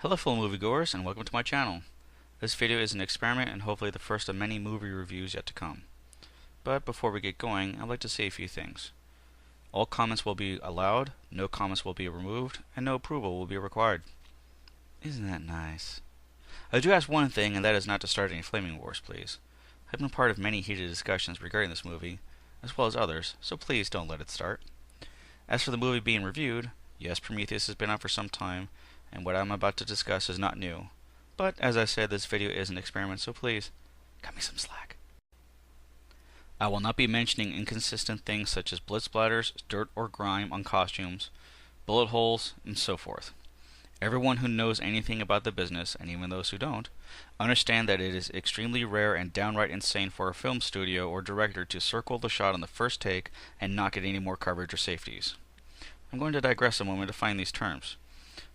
Hello fellow moviegoers and welcome to my channel. This video is an experiment and hopefully the first of many movie reviews yet to come. But before we get going, I'd like to say a few things. All comments will be allowed, no comments will be removed, and no approval will be required. Isn't that nice? I do ask one thing, and that is not to start any flaming wars, please. I've been part of many heated discussions regarding this movie, as well as others, so please don't let it start. As for the movie being reviewed, yes, Prometheus has been out for some time, and what I'm about to discuss is not new. But, as I said, this video is an experiment, so please, cut me some slack. I will not be mentioning inconsistent things such as blood splatters, dirt or grime on costumes, bullet holes, and so forth. Everyone who knows anything about the business, and even those who don't, understand that it is extremely rare and downright insane for a film studio or director to circle the shot on the first take and not get any more coverage or safeties. I'm going to digress a moment to find these terms.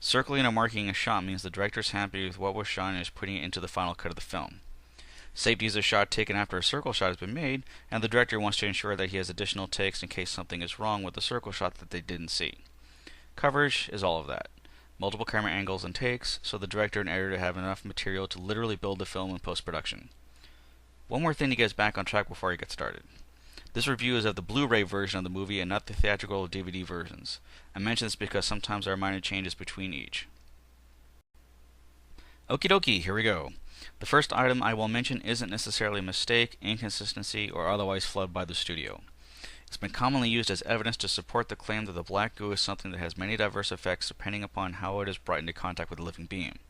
Circling or marking a shot means the director is happy with what was shot and is putting it into the final cut of the film. Safety is a shot taken after a circle shot has been made, and the director wants to ensure that he has additional takes in case something is wrong with the circle shot that they didn't see. Coverage is all of that. Multiple camera angles and takes, so the director and editor have enough material to literally build the film in post-production. One more thing to get us back on track before I get started. This review is of the Blu-ray version of the movie and not the theatrical or DVD versions. I mention this because sometimes there are minor changes between each. Okie dokie, here we go. The first item I will mention isn't necessarily a mistake, inconsistency, or otherwise flubbed by the studio. It's been commonly used as evidence to support the claim that the black goo is something that has many diverse effects depending upon how it is brought into contact with a living being.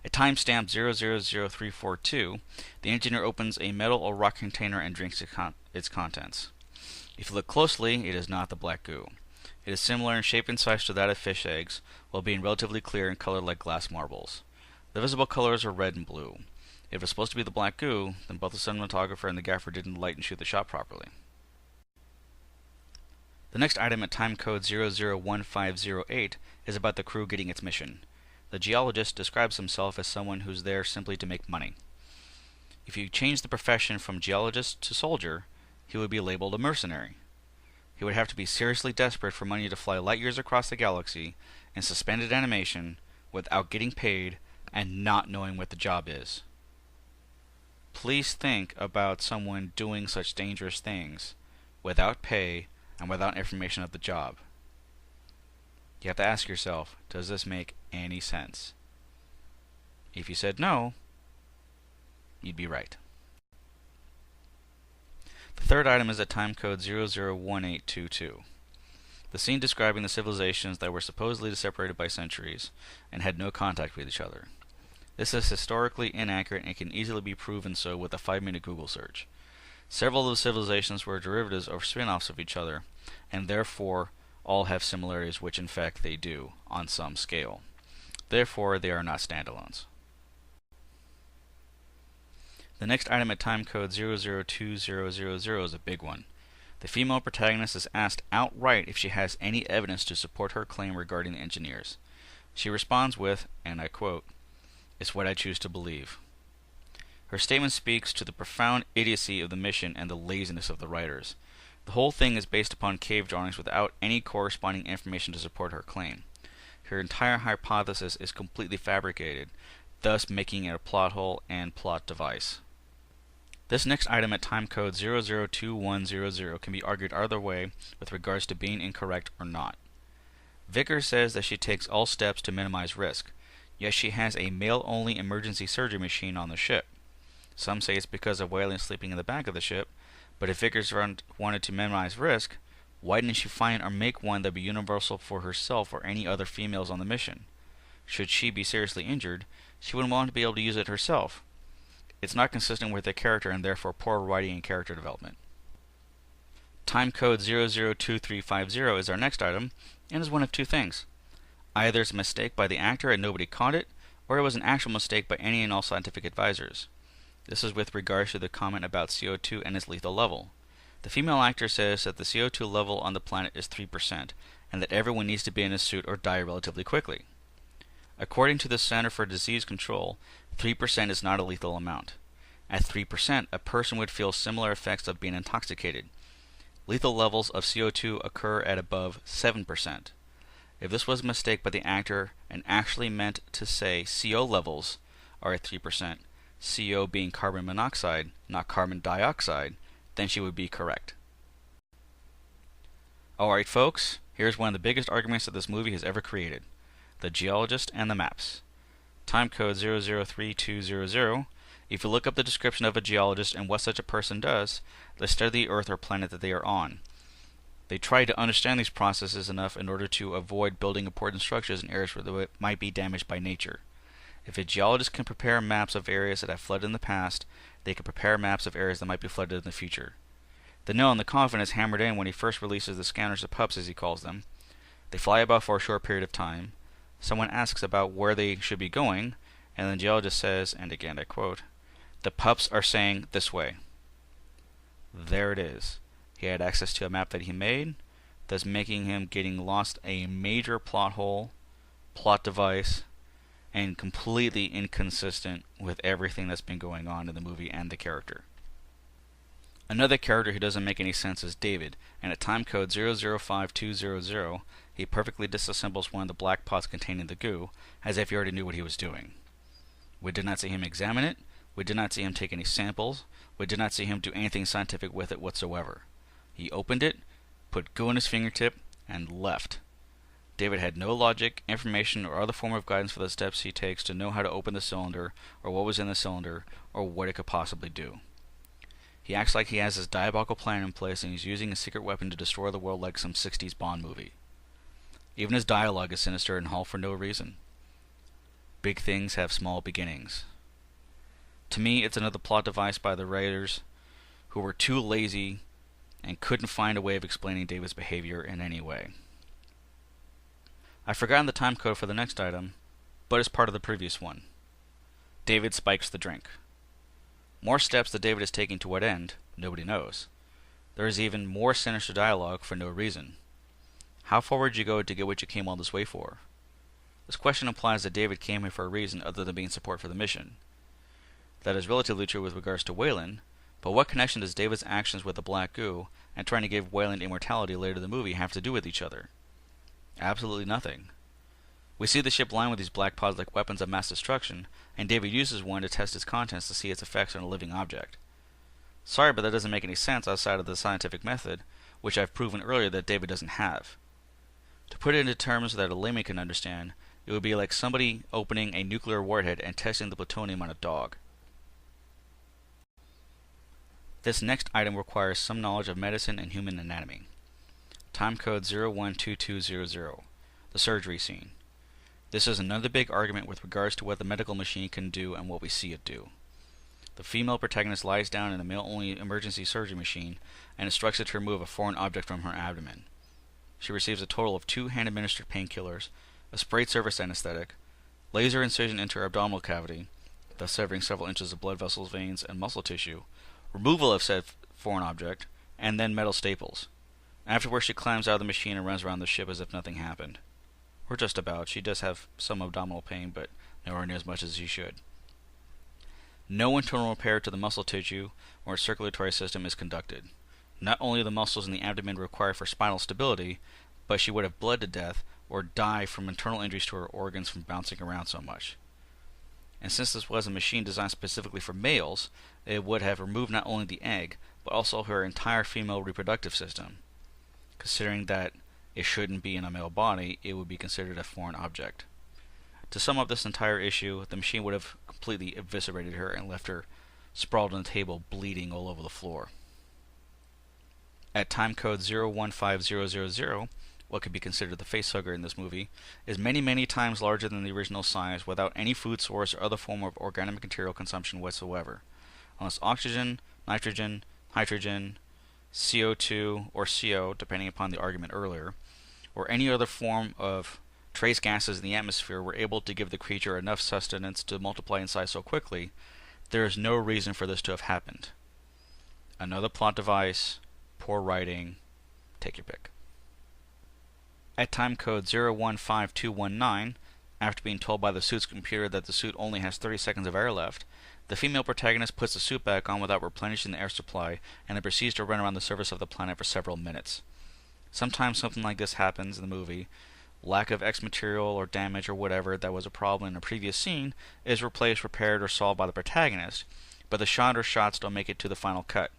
At timestamp 000342, the engineer opens a metal or rock container and drinks its contents. If you look closely, it is not the black goo. It is similar in shape and size to that of fish eggs, while being relatively clear and colored like glass marbles. The visible colors are red and blue. If it's supposed to be the black goo, then both the cinematographer and the gaffer didn't light and shoot the shot properly. The next item at timecode 001508 is about the crew getting its mission. The geologist describes himself as someone who's there simply to make money. If you change the profession from geologist to soldier, he would be labeled a mercenary. He would have to be seriously desperate for money to fly light years across the galaxy in suspended animation without getting paid and not knowing what the job is. Please think about someone doing such dangerous things without pay and without information of the job. You have to ask yourself, does this make any sense? If you said no, you'd be right. The third item is at timecode 001822. The scene describing the civilizations that were supposedly separated by centuries and had no contact with each other. This is historically inaccurate and can easily be proven so with a 5-minute Google search. Several of the civilizations were derivatives or spin-offs of each other, and therefore all have similarities, which in fact they do, on some scale. Therefore, they are not standalones. The next item at timecode 002000 is a big one. The female protagonist is asked outright if she has any evidence to support her claim regarding the engineers. She responds with, and I quote, "It's what I choose to believe." Her statement speaks to the profound idiocy of the mission and the laziness of the writers. The whole thing is based upon cave drawings without any corresponding information to support her claim. Her entire hypothesis is completely fabricated, thus making it a plot hole and plot device. This next item at timecode 002100 can be argued either way with regards to being incorrect or not. Vickers says that she takes all steps to minimize risk, yet she has a male-only emergency surgery machine on the ship. Some say it's because of Whalen sleeping in the back of the ship, but if Vickers wanted to minimize risk, why didn't she find or make one that would be universal for herself or any other females on the mission? Should she be seriously injured, she wouldn't want to be able to use it herself. It's not consistent with the character and therefore poor writing and character development. Timecode 002350 is our next item, and is one of two things. Either it's a mistake by the actor and nobody caught it, or it was an actual mistake by any and all scientific advisors. This is with regards to the comment about CO2 and its lethal level. The female actor says that the CO2 level on the planet is 3%, and that everyone needs to be in a suit or die relatively quickly. According to the Center for Disease Control, 3% is not a lethal amount. At 3%, a person would feel similar effects of being intoxicated. Lethal levels of CO2 occur at above 7%. If this was a mistake by the actor and actually meant to say CO levels are at 3%, CO being carbon monoxide, not carbon dioxide, then she would be correct. Alright folks, here's one of the biggest arguments that this movie has ever created. The geologist and the maps. Timecode 003200. If you look up the description of a geologist and what such a person does, they study the Earth or planet that they are on. They try to understand these processes enough in order to avoid building important structures in areas where they might be damaged by nature. If a geologist can prepare maps of areas that have flooded in the past, they can prepare maps of areas that might be flooded in the future. The know and the confidence hammered in when he first releases the scanners of pups, as he calls them. They fly about for a short period of time. Someone asks about where they should be going, and the geologist says, and again I quote, "The pups are saying this way." There it is. He had access to a map that he made, thus making him getting lost a major plot hole, plot device, and completely inconsistent with everything that's been going on in the movie and the character. Another character who doesn't make any sense is David, and at timecode 005200, he perfectly disassembles one of the black pots containing the goo, as if he already knew what he was doing. We did not see him examine it, we did not see him take any samples, we did not see him do anything scientific with it whatsoever. He opened it, put goo in his fingertip, and left. David had no logic, information, or other form of guidance for the steps he takes to know how to open the cylinder, or what was in the cylinder, or what it could possibly do. He acts like he has this diabolical plan in place and he's using a secret weapon to destroy the world like some 60s Bond movie. Even his dialogue is sinister and all for no reason. Big things have small beginnings. To me, it's another plot device by the writers who were too lazy and couldn't find a way of explaining David's behavior in any way. I've forgotten the time code for the next item, but it's part of the previous one. David spikes the drink. More steps that David is taking to what end, nobody knows. There is even more sinister dialogue for no reason. How far would you go to get what you came all this way for? This question implies that David came here for a reason other than being support for the mission. That is relatively true with regards to Wayland, but what connection does David's actions with the black goo and trying to give Wayland immortality later in the movie have to do with each other? Absolutely nothing. We see the ship lined with these black pods like weapons of mass destruction, and David uses one to test its contents to see its effects on a living object. Sorry, but that doesn't make any sense outside of the scientific method, which I've proven earlier that David doesn't have. To put it into terms that a layman can understand, it would be like somebody opening a nuclear warhead and testing the plutonium on a dog. This next item requires some knowledge of medicine and human anatomy. Timecode 012200, the surgery scene. This is another big argument with regards to what the medical machine can do and what we see it do. The female protagonist lies down in a male-only emergency surgery machine and instructs it to remove a foreign object from her abdomen. She receives a total of 2 hand-administered painkillers, a sprayed surface anesthetic, laser incision into her abdominal cavity, thus severing several inches of blood vessels, veins, and muscle tissue, removal of said foreign object, and then metal staples. Afterwards, she climbs out of the machine and runs around the ship as if nothing happened. Or just about. She does have some abdominal pain, but nowhere near as much as she should. No internal repair to the muscle tissue or circulatory system is conducted. Not only are the muscles in the abdomen required for spinal stability, but she would have bled to death or die from internal injuries to her organs from bouncing around so much. And since this was a machine designed specifically for males, it would have removed not only the egg, but also her entire female reproductive system. Considering that it shouldn't be in a male body, it would be considered a foreign object. To sum up this entire issue, the machine would have completely eviscerated her and left her sprawled on the table, bleeding all over the floor. At timecode 015000, what could be considered the facehugger in this movie, is many times larger than the original size without any food source or other form of organic material consumption whatsoever. Unless oxygen, nitrogen, hydrogen, CO2, or CO, depending upon the argument earlier, or any other form of trace gases in the atmosphere were able to give the creature enough sustenance to multiply in size so quickly, there is no reason for this to have happened. Another plot device, poor writing, take your pick. At timecode 015219, after being told by the suit's computer that the suit only has 30 seconds of air left, the female protagonist puts the suit back on without replenishing the air supply and then proceeds to run around the surface of the planet for several minutes. Sometimes something like this happens in the movie lack of X material or damage or whatever that was a problem in a previous scene is replaced, repaired, or solved by the protagonist, but the shot or shots don't make it to the final cut.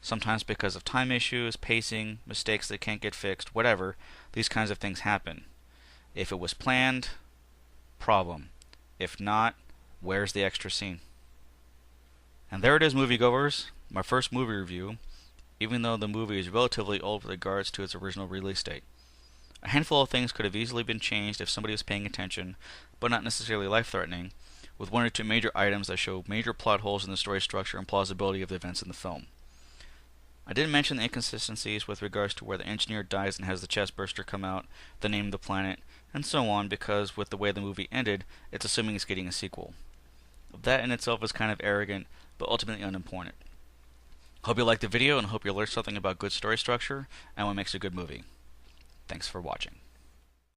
Sometimes because of time issues, pacing, mistakes that can't get fixed, whatever, these kinds of things happen. If it was planned, problem. If not, where's the extra scene? And there it is, moviegoers, my first movie review, even though the movie is relatively old with regards to its original release date. A handful of things could have easily been changed if somebody was paying attention, but not necessarily life-threatening, with one or two major items that show major plot holes in the story structure and plausibility of the events in the film. I didn't mention the inconsistencies with regards to where the engineer dies and has the chest burster come out, the name of the planet, and so on, because with the way the movie ended, it's assuming it's getting a sequel. That in itself is kind of arrogant, but ultimately unimportant. Hope you liked the video and hope you learned something about good story structure and what makes a good movie. Thanks for watching.